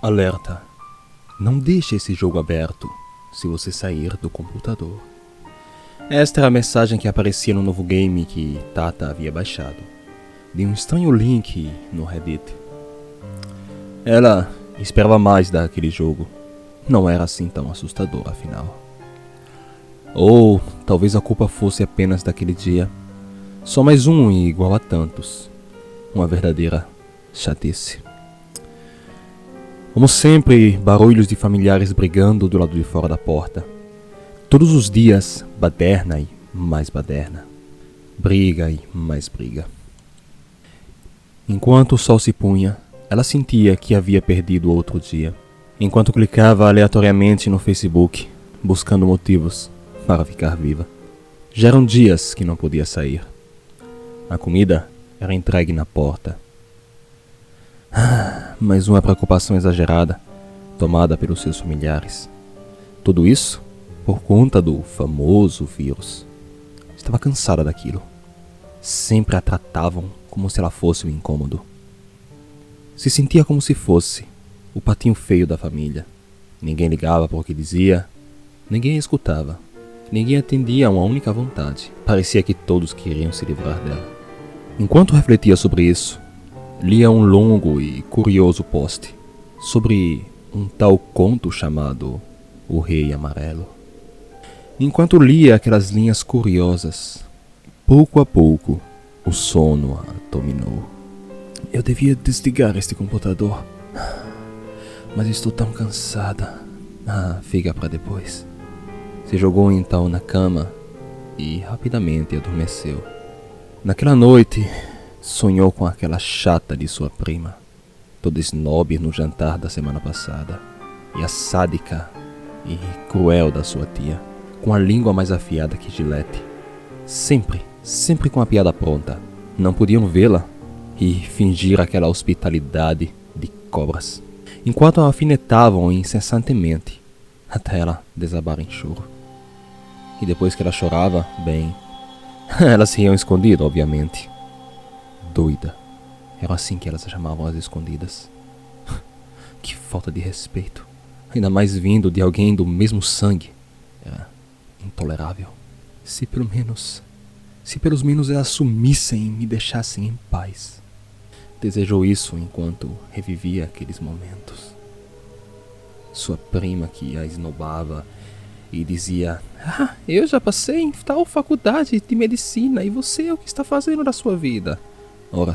Alerta: não deixe esse jogo aberto se você sair do computador. Esta era a mensagem que aparecia no novo game que Tata havia baixado, de um estranho link no Reddit. Ela esperava mais daquele jogo. Não era assim tão assustador, afinal. Ou talvez a culpa fosse apenas daquele dia. Só mais um igual a tantos. Uma verdadeira chatice. Como sempre, barulhos de familiares brigando do lado de fora da porta. Todos os dias, baderna e mais baderna. Briga e mais briga. Enquanto o sol se punha, ela sentia que havia perdido outro dia. Enquanto clicava aleatoriamente no Facebook, buscando motivos para ficar viva. Já eram dias que não podia sair. A comida era entregue na porta. Mais uma preocupação exagerada, tomada pelos seus familiares. Tudo isso por conta do famoso vírus. Estava cansada daquilo. Sempre a tratavam como se ela fosse um incômodo. Se sentia como se fosse o patinho feio da família. Ninguém ligava para o que dizia, ninguém escutava, ninguém atendia a uma única vontade. Parecia que todos queriam se livrar dela. Enquanto refletia sobre isso, lia um longo e curioso post sobre um tal conto chamado O Rei Amarelo. Enquanto lia aquelas linhas curiosas, pouco a pouco, o sono a dominou. Eu devia desligar este computador, mas estou tão cansada. Fica para depois. Se jogou então na cama e rapidamente adormeceu. Naquela noite, sonhou com aquela chata de sua prima, toda snob no jantar da semana passada, e a sádica e cruel da sua tia, com a língua mais afiada que gilete. Sempre com a piada pronta. Não podiam vê-la e fingir aquela hospitalidade de cobras, enquanto a alfinetavam incessantemente, até ela desabar em choro. E depois que ela chorava, bem, elas riam escondido, obviamente. Doida. Era assim que elas a chamavam as escondidas. Que falta de respeito. Ainda mais vindo de alguém do mesmo sangue. Era intolerável. Se pelos menos elas sumissem e me deixassem em paz. Desejou isso enquanto revivia aqueles momentos. Sua prima que a esnobava e dizia: eu já passei em tal faculdade de medicina e você o que está fazendo da sua vida? Ora,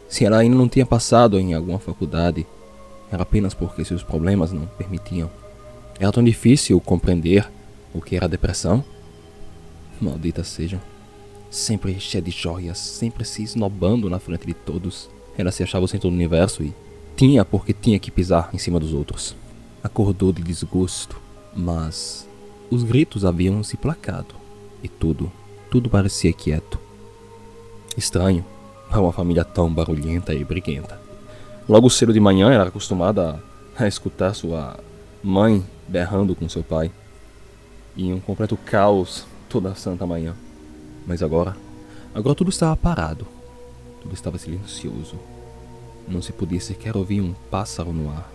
se ela ainda não tinha passado em alguma faculdade, era apenas porque seus problemas não permitiam. Era tão difícil compreender o que era depressão? Malditas sejam. Sempre cheia de joias, sempre se esnobando na frente de todos. Ela se achava o centro do universo e tinha porque tinha que pisar em cima dos outros. Acordou de desgosto, mas os gritos haviam se placado e tudo parecia quieto. Estranho para uma família tão barulhenta e briguenta. Logo cedo de manhã ela era acostumada a escutar sua mãe berrando com seu pai, em um completo caos toda a santa manhã. Mas agora tudo estava parado, tudo estava silencioso. Não se podia sequer ouvir um pássaro no ar.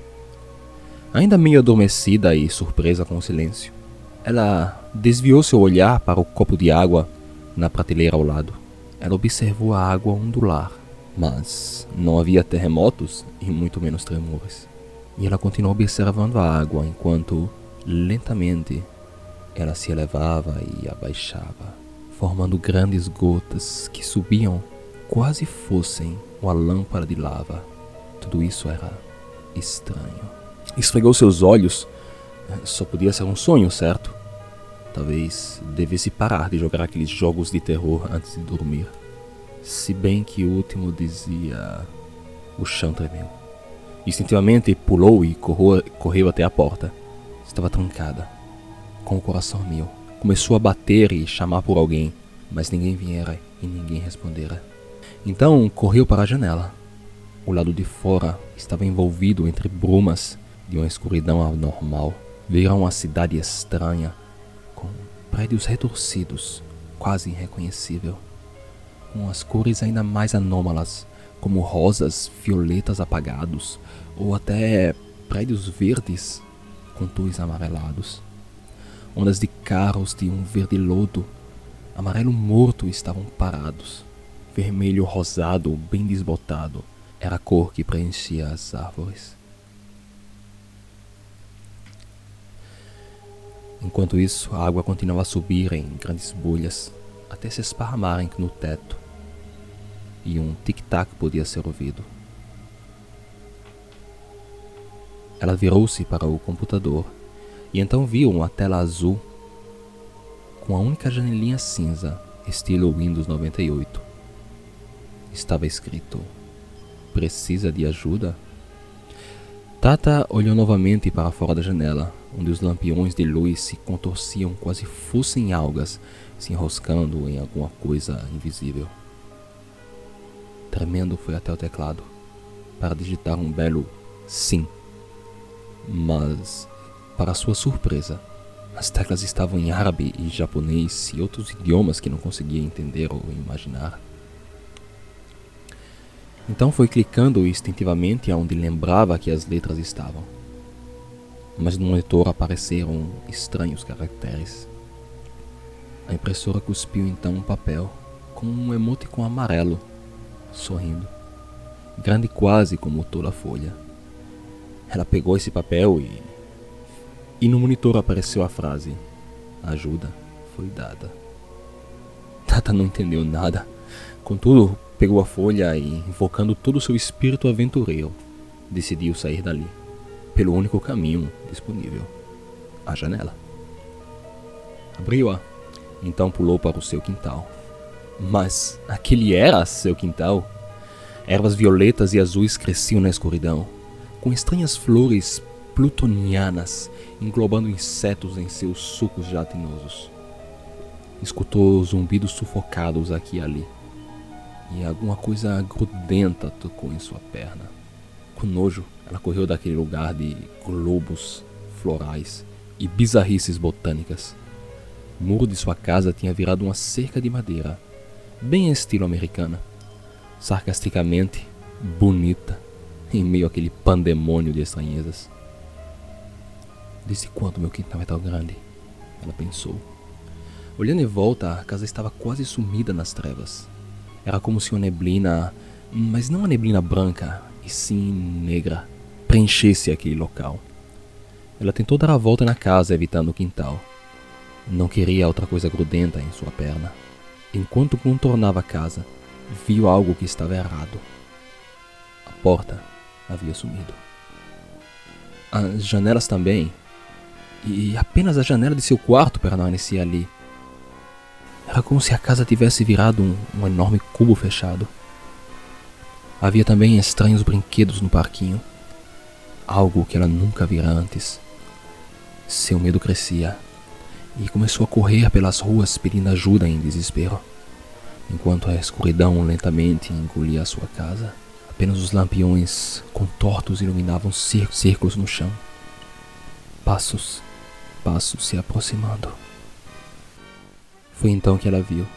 Ainda meio adormecida e surpresa com o silêncio, ela desviou seu olhar para o copo de água na prateleira ao lado. Ela observou a água ondular, mas não havia terremotos e muito menos tremores. E ela continuou observando a água enquanto, lentamente, ela se elevava e abaixava, formando grandes gotas que subiam quase fossem uma lâmpada de lava. Tudo isso era estranho. Esfregou seus olhos. Só podia ser um sonho, certo? Talvez devesse parar de jogar aqueles jogos de terror antes de dormir. Se bem que o último dizia... O chão tremeu. Instintivamente pulou e correu até a porta. Estava trancada. Com o coração a mil. Começou a bater e chamar por alguém, mas ninguém viera e ninguém respondera. Então correu para a janela. O lado de fora estava envolvido entre brumas de uma escuridão anormal. Viram uma cidade estranha, com prédios retorcidos, quase irreconhecível, com as cores ainda mais anômalas, como rosas, violetas apagados, ou até prédios verdes com tons amarelados. Ondas de carros de um verde lodo, amarelo morto estavam parados. Vermelho rosado, bem desbotado, era a cor que preenchia as árvores. Enquanto isso, a água continuava a subir em grandes bolhas, até se esparramarem no teto, e um tic-tac podia ser ouvido. Ela virou-se para o computador, e então viu uma tela azul, com a única janelinha cinza, estilo Windows 98. Estava escrito: "Precisa de ajuda?" Tata olhou novamente para fora da janela, onde os lampiões de luz se contorciam quase fossem algas se enroscando em alguma coisa invisível. Tremendo, foi até o teclado para digitar um belo sim. Mas, para sua surpresa, as teclas estavam em árabe e japonês e outros idiomas que não conseguia entender ou imaginar. Então foi clicando instintivamente aonde lembrava que as letras estavam. Mas no monitor apareceram estranhos caracteres. A impressora cuspiu então um papel com um emoticon amarelo, sorrindo, grande quase como toda a folha. Ela pegou esse papel e no monitor apareceu a frase: "Ajuda foi dada." Tata não entendeu nada. Contudo, pegou a folha e, invocando todo o seu espírito aventureiro, decidiu sair dali, pelo único caminho disponível: a janela. Abriu-a, então pulou para o seu quintal. Mas aquele era seu quintal. Ervas violetas e azuis cresciam na escuridão, com estranhas flores plutonianas englobando insetos em seus sucos gelatinosos. Escutou zumbidos sufocados aqui e ali, e alguma coisa grudenta tocou em sua perna. Com nojo, ela correu daquele lugar de globos florais e bizarrices botânicas. O muro de sua casa tinha virado uma cerca de madeira, bem estilo americana, sarcasticamente bonita, em meio àquele pandemônio de estranhezas. Desde quando meu quintal é tão grande? Ela pensou. Olhando em volta, a casa estava quase sumida nas trevas. Era como se uma neblina, mas não uma neblina branca, e sim negra, preenchesse aquele local. Ela tentou dar a volta na casa, evitando o quintal. Não queria outra coisa grudenta em sua perna. Enquanto contornava a casa, viu algo que estava errado. A porta havia sumido. As janelas também, e apenas a janela de seu quarto permanecia ali. Era como se a casa tivesse virado um enorme cubo fechado. Havia também estranhos brinquedos no parquinho, algo que ela nunca vira antes. Seu medo crescia e começou a correr pelas ruas pedindo ajuda em desespero, enquanto a escuridão lentamente engolia a sua casa. Apenas os lampiões contortos iluminavam círculos no chão. Passos se aproximando. Foi então que ela viu,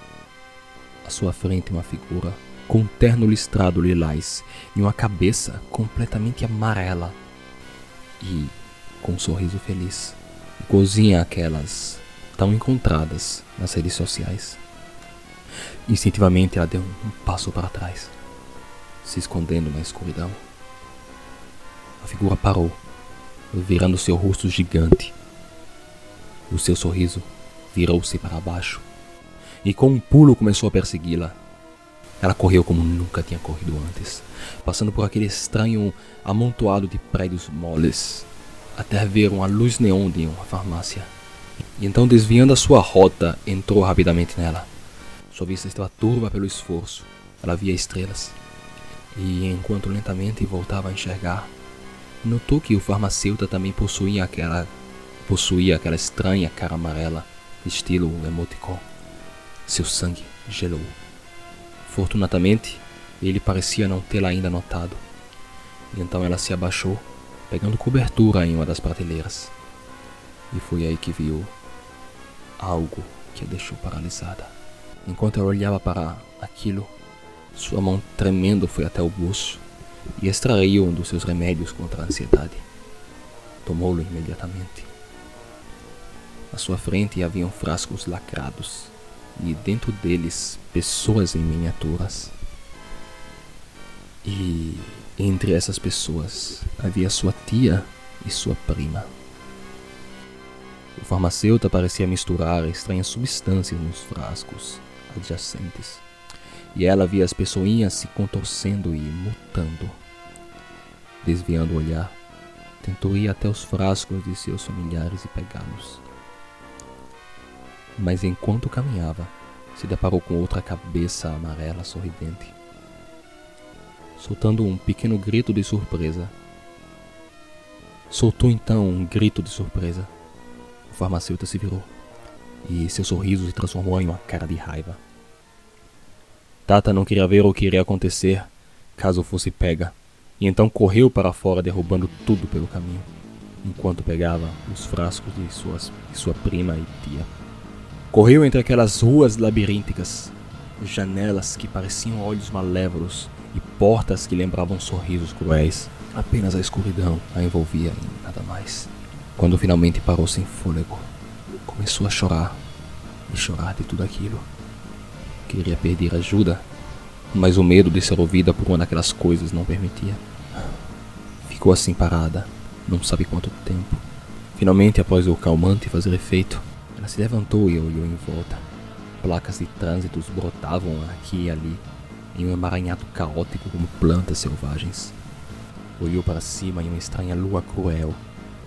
à sua frente, uma figura com um terno listrado lilás e uma cabeça completamente amarela e com um sorriso feliz, igualzinha aquelas tão encontradas nas redes sociais. Instintivamente ela deu um passo para trás, se escondendo na escuridão. A figura parou, virando seu rosto gigante. O seu sorriso virou-se para baixo e com um pulo começou a persegui-la. Ela correu como nunca tinha corrido antes, passando por aquele estranho amontoado de prédios moles, até ver uma luz neon de uma farmácia. E então, desviando a sua rota, entrou rapidamente nela. Sua vista estava turva pelo esforço. Ela via estrelas. E enquanto lentamente voltava a enxergar, notou que o farmacêutico também possuía aquela estranha cara amarela, estilo emoticon. Seu sangue gelou. Fortunadamente, ele parecia não tê-la ainda notado. E então ela se abaixou, pegando cobertura em uma das prateleiras. E foi aí que viu algo que a deixou paralisada. Enquanto ela olhava para aquilo, sua mão tremendo foi até o bolso e extraiu um dos seus remédios contra a ansiedade. tomou-lo imediatamente. À sua frente haviam frascos lacrados, e dentro deles pessoas em miniaturas. E entre essas pessoas havia sua tia e sua prima. O farmacêutico parecia misturar estranhas substâncias nos frascos adjacentes, e ela via as pessoinhas se contorcendo e mutando. Desviando o olhar, tentou ir até os frascos de seus familiares e pegá-los. Mas enquanto caminhava, se deparou com outra cabeça amarela sorridente. Soltando um pequeno grito de surpresa. Soltou então um grito de surpresa. O farmacêutico se virou, e seu sorriso se transformou em uma cara de raiva. Tata não queria ver o que iria acontecer caso fosse pega, e então correu para fora derrubando tudo pelo caminho, enquanto pegava os frascos de sua prima e tia. Correu entre aquelas ruas labirínticas, janelas que pareciam olhos malévolos e portas que lembravam sorrisos cruéis. Apenas a escuridão a envolvia e nada mais. Quando finalmente parou sem fôlego, começou a chorar, e chorar de tudo aquilo. Queria pedir ajuda, mas o medo de ser ouvida por uma daquelas coisas não permitia. Ficou assim parada, não sabe quanto tempo. Finalmente, após o calmante fazer efeito, ela se levantou e olhou em volta. Placas de trânsitos brotavam aqui e ali, em um emaranhado caótico como plantas selvagens. Olhou para cima e uma estranha lua cruel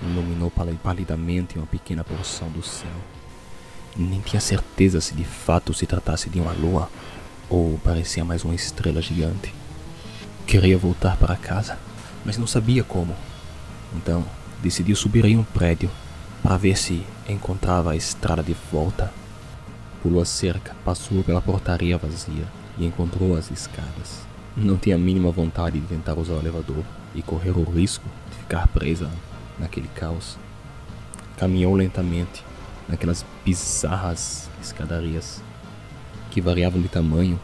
iluminou palidamente uma pequena porção do céu. Nem tinha certeza se de fato se tratasse de uma lua ou parecia mais uma estrela gigante. Queria voltar para casa, mas não sabia como. Então, decidiu subir em um prédio para ver se encontrava a estrada de volta. Pulou a cerca, passou pela portaria vazia e encontrou as escadas. Não tinha a mínima vontade de tentar usar o elevador e correr o risco de ficar presa naquele caos. Caminhou lentamente naquelas bizarras escadarias que variavam de tamanho,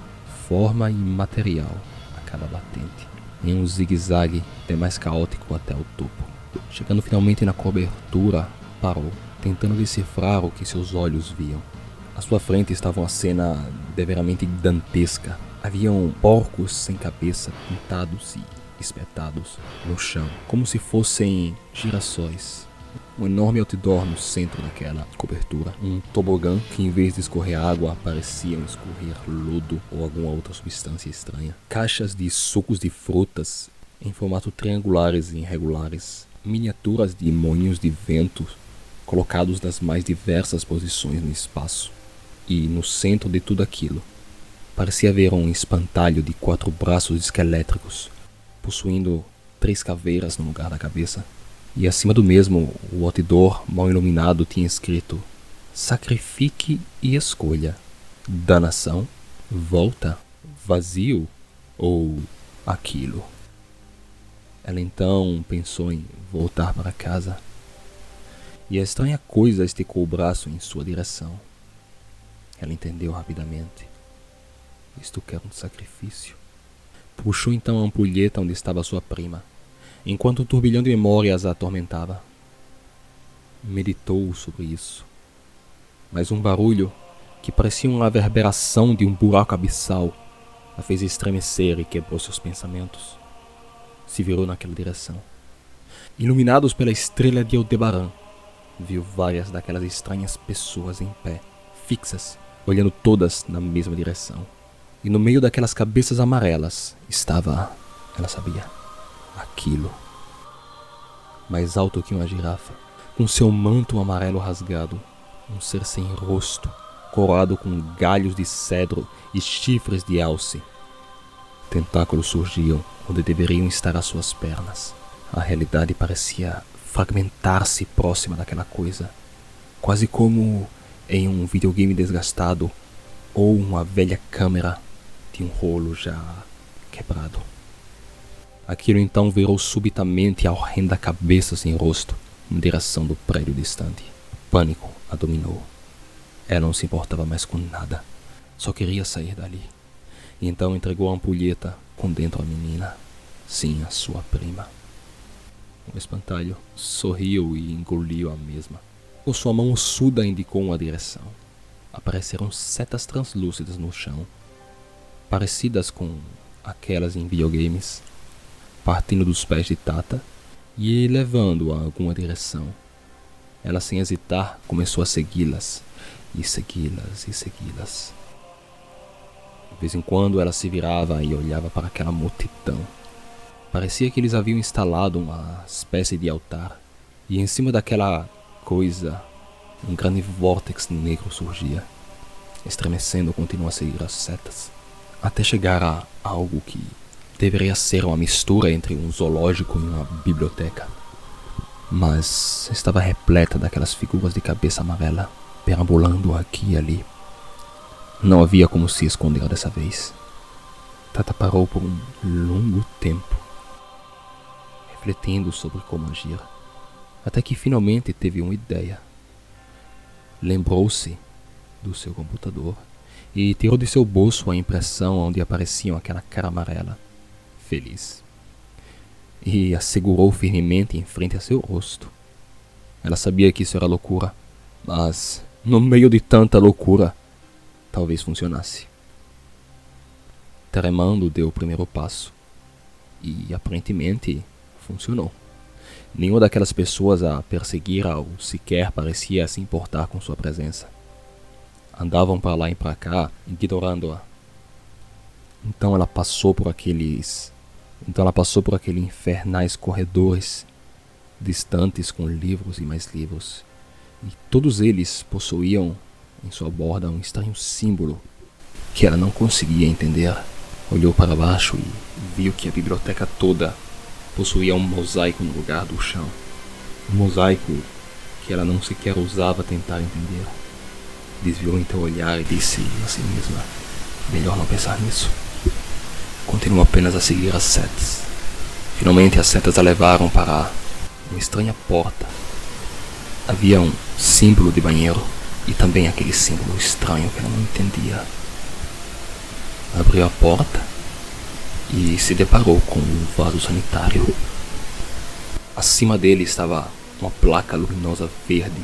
forma e material a cada batente, em um zigue-zague até mais caótico até o topo. Chegando finalmente na cobertura, parou, tentando decifrar o que seus olhos viam. À sua frente estava uma cena deveramente dantesca. Haviam porcos sem cabeça pintados e espetados no chão, como se fossem girassóis. Um enorme outdoor no centro daquela cobertura. Um tobogã que, em vez de escorrer água, pareciam escorrer lodo ou alguma outra substância estranha. Caixas de sucos de frutas em formato triangulares e irregulares. Miniaturas de moinhos de vento colocados nas mais diversas posições no espaço. E no centro de tudo aquilo, parecia haver um espantalho de 4 braços esquelétricos, possuindo 3 caveiras no lugar da cabeça. E acima do mesmo, o outdoor mal iluminado tinha escrito: sacrifique e escolha, danação, volta, vazio ou aquilo. Ela então pensou em voltar para casa, e a estranha coisa esticou o braço em sua direção. Ela entendeu rapidamente. Isto quer um sacrifício. Puxou então a ampulheta onde estava sua prima, enquanto um turbilhão de memórias a atormentava. Meditou sobre isso. Mas um barulho, que parecia uma reverberação de um buraco abissal, a fez estremecer e quebrou seus pensamentos. Se virou naquela direção. Iluminados pela estrela de Aldebaran, viu várias daquelas estranhas pessoas em pé, fixas, olhando todas na mesma direção. E no meio daquelas cabeças amarelas estava, ela sabia, aquilo. Mais alto que uma girafa, com seu manto amarelo rasgado, um ser sem rosto, coroado com galhos de cedro e chifres de alce. Tentáculos surgiam onde deveriam estar as suas pernas. A realidade parecia fragmentar-se próxima daquela coisa, quase como em um videogame desgastado ou uma velha câmera de um rolo já quebrado. Aquilo então virou subitamente a horrenda cabeça sem rosto em direção do prédio distante. O pânico a dominou. Ela não se importava mais com nada, só queria sair dali. E então entregou a ampulheta com dentro a menina, sim, a sua prima. O espantalho sorriu e engoliu a mesma. Com sua mão ossuda indicou uma direção. Apareceram setas translúcidas no chão, parecidas com aquelas em videogames, partindo dos pés de Tata e levando-a a alguma direção. Ela, sem hesitar, começou a segui-las, e segui-las, e segui-las. De vez em quando ela se virava e olhava para aquela multidão. Parecia que eles haviam instalado uma espécie de altar, e em cima daquela coisa, um grande vórtex negro surgia. Estremecendo, continuou a seguir as setas, até chegar a algo que deveria ser uma mistura entre um zoológico e uma biblioteca. Mas estava repleta daquelas figuras de cabeça amarela, perambulando aqui e ali. Não havia como se esconder dessa vez. Tata parou por um longo tempo, refletindo sobre como agir, até que finalmente teve uma ideia. Lembrou-se do seu computador e tirou de seu bolso a impressão onde apareciam aquela cara amarela, feliz, e a segurou firmemente em frente a seu rosto. Ela sabia que isso era loucura, mas no meio de tanta loucura, talvez funcionasse. Tremando, deu o primeiro passo e aparentemente funcionou. Nenhuma daquelas pessoas a perseguira ou sequer parecia se importar com sua presença. Andavam para lá e para cá, ignorando-a. Então ela passou por aqueles infernais corredores distantes com livros e mais livros. E todos eles possuíam em sua borda um estranho símbolo que ela não conseguia entender. Olhou para baixo e viu que a biblioteca toda possuía um mosaico no lugar do chão. Um mosaico que ela não sequer ousava tentar entender. Desviou então o olhar e disse a si mesma: melhor não pensar nisso. Continuou apenas a seguir as setas. Finalmente as setas a levaram para uma estranha porta. Havia um símbolo de banheiro e também aquele símbolo estranho que ela não entendia. Abriu a porta e se deparou com um vaso sanitário. Acima dele estava uma placa luminosa verde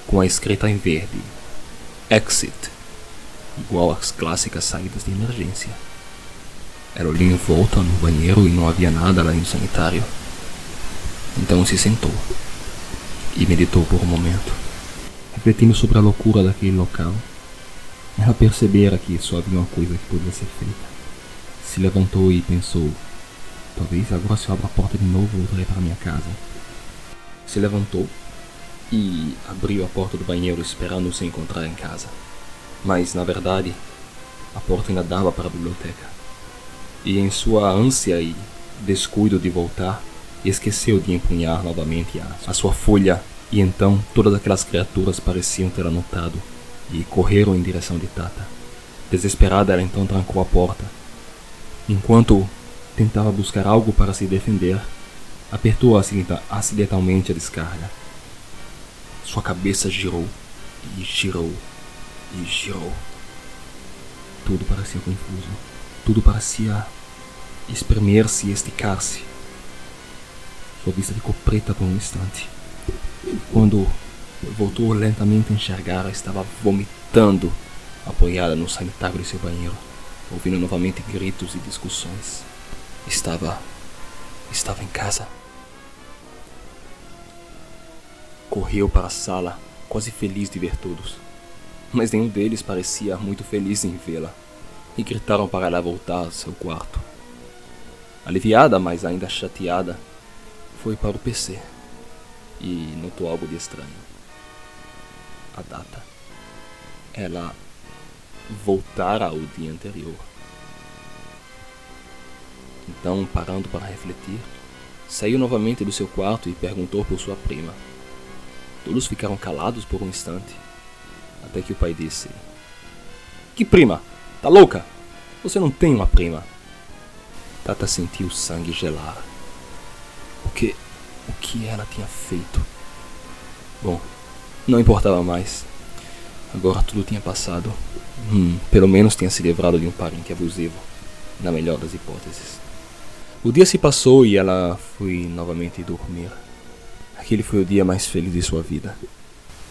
com a escrita em verde: Exit, igual às clássicas saídas de emergência. Ela olhou em volta no banheiro e não havia nada além do sanitário. Então se sentou e meditou por um momento, refletindo sobre a loucura daquele local. Ela percebera que só havia uma coisa que podia ser feita. Se levantou e pensou: talvez agora, se eu abro a porta de novo, voltarei para minha casa. Se levantou e abriu a porta do banheiro, esperando se encontrar em casa. Mas, na verdade, a porta ainda dava para a biblioteca. E em sua ânsia e descuido de voltar, esqueceu de empunhar novamente a sua folha. E então todas aquelas criaturas pareciam ter anotado e correram em direção de Tata. Desesperada, ela então trancou a porta. Enquanto tentava buscar algo para se defender, apertou acidentalmente a descarga. Sua cabeça girou e girou e girou. Tudo parecia confuso. Tudo parecia espremer-se e esticar-se. Sua vista ficou preta por um instante. Quando voltou lentamente a enxergar, ela estava vomitando, apoiada no sanitário de seu banheiro, ouvindo novamente gritos e discussões. Estava em casa. Correu para a sala, quase feliz de ver todos. Mas nenhum deles parecia muito feliz em vê-la, e gritaram para ela voltar ao seu quarto. Aliviada, mas ainda chateada, foi para o PC e notou algo de estranho. A data. Ela voltara ao dia anterior. Então, parando para refletir, saiu novamente do seu quarto e perguntou por sua prima. Todos ficaram calados por um instante, até que o pai disse: "Que prima? Tá louca? Você não tem uma prima." Tata sentiu o sangue gelar. O que ela tinha feito? Bom, não importava mais. Agora tudo tinha passado. Pelo menos tinha se livrado de um parente abusivo, na melhor das hipóteses. O dia se passou e ela foi novamente dormir. aquele foi o dia mais feliz de sua vida.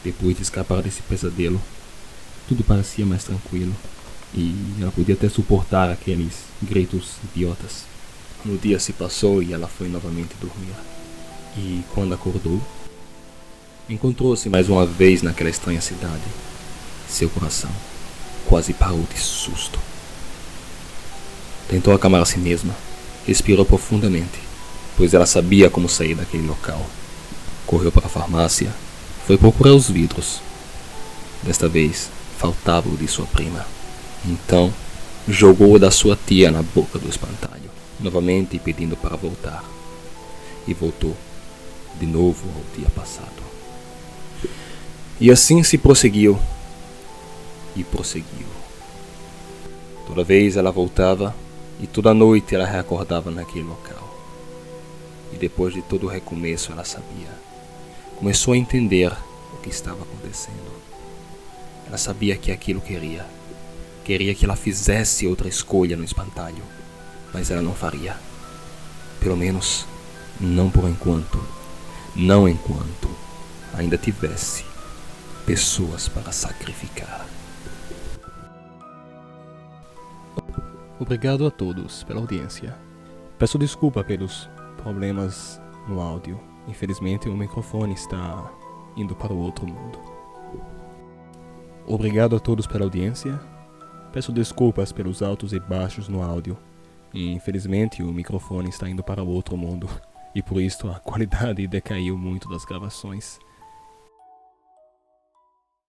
Depois de escapar desse pesadelo, tudo parecia mais tranquilo e ela podia até suportar aqueles gritos idiotas. O dia se passou e ela foi novamente dormir. E quando acordou, encontrou-se mais uma vez naquela estranha cidade. Seu coração quase parou de susto. Tentou acalmar a si mesma, respirou profundamente, pois ela sabia como sair daquele local. Correu para a farmácia, foi procurar os vidros. Desta vez, faltava o de sua prima. Então, jogou o da sua tia na boca do espantalho, novamente pedindo para voltar. E voltou, de novo ao dia passado. E assim se prosseguiu, e prosseguiu. Toda vez ela voltava, e toda noite ela reacordava naquele local. E depois de todo o recomeço ela sabia. Começou a entender o que estava acontecendo. Ela sabia que aquilo queria. Queria que ela fizesse outra escolha no espantalho. Mas ela não faria. Pelo menos, não por enquanto. Não enquanto ainda tivesse pessoas para sacrificar. Obrigado a todos pela audiência. Peço desculpa pelos problemas no áudio. Infelizmente o microfone está indo para o outro mundo. Obrigado a todos pela audiência. Peço desculpas pelos altos e baixos no áudio. E infelizmente o microfone está indo para o outro mundo. E por isso a qualidade decaiu muito das gravações.